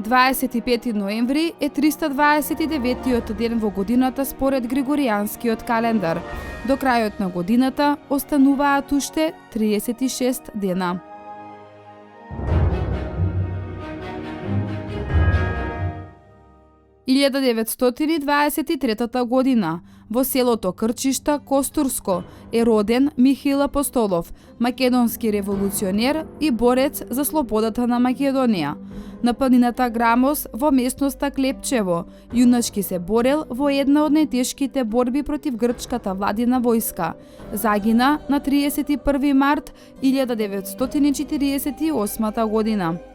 „25 ноември е 329-тиот ден во годината според Григоријанскиот календар. До крајот на годината остануваат уште 36 дена. – 1923 година во селото Крчишта, Костурско, е роден Михаил Апостолов, македонски револуционер и борец за слободата на Македонија. На планината Грамос во местноста Клепчево, јуначки се борел во една од најтешките борби против грчката владина војска. Загина на 31 март 1948 година. –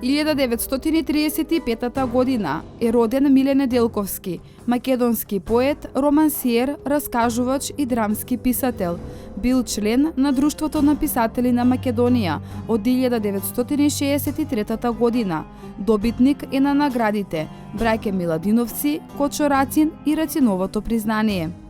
1935 година е роден Миле Неделковски, македонски поет, романсиер, раскажувач и драмски писател. Бил член на Друштвото на писатели на Македонија од 1963 година. Добитник е на наградите Браќа Миладиновци, Кочо Рацин и Рациновото признание. –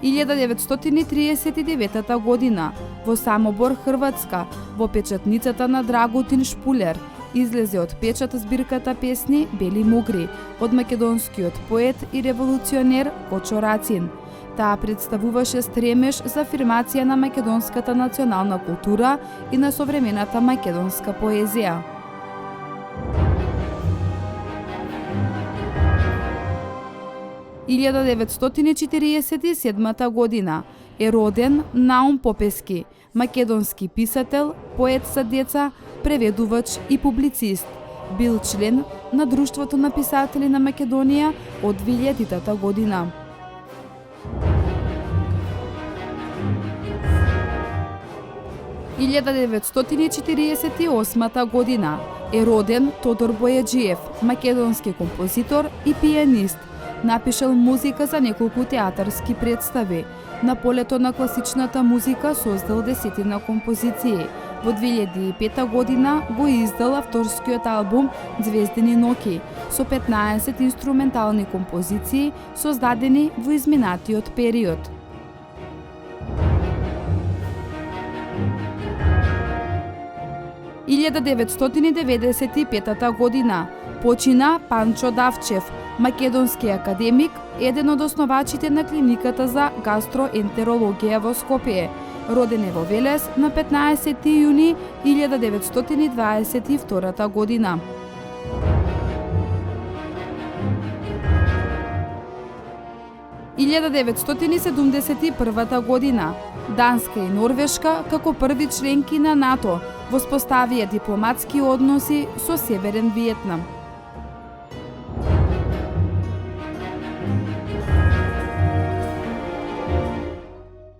1939 година во Самобор, Хрватска, во печатницата на Драгутин Шпулер, излезе од печат збирката песни Бели мугри од македонскиот поет и револуционер Кочо Рацин. Таа представуваше стремеж за афирмација на македонската национална култура и на современата македонска поезија. – 1947 година е роден Наум Попески, македонски писател, поет за деца, преведувач и публицист. Бил член на Друштвото на писатели на Македонија од 2000 година. – 1948 година е роден Тодор Бојаджиев, македонски композитор и пианист. Напишал музика за неколку театарски представи. На полето на класичната музика создал десетина композиции. Во 2005 година го издал авторскиот албум Звездини ноки со 15 инструментални композиции создадени во изминатиот период. – 1995 година почина Панчо Давчев, македонски академик, еден од основачите на клиниката за гастроентерологија во Скопје. Роден е во Велес на 15 јуни 1922 година. – 1971 година Данска и Норвешка како први членки на НАТО воспоставија дипломатски односи со Северен Виетнам.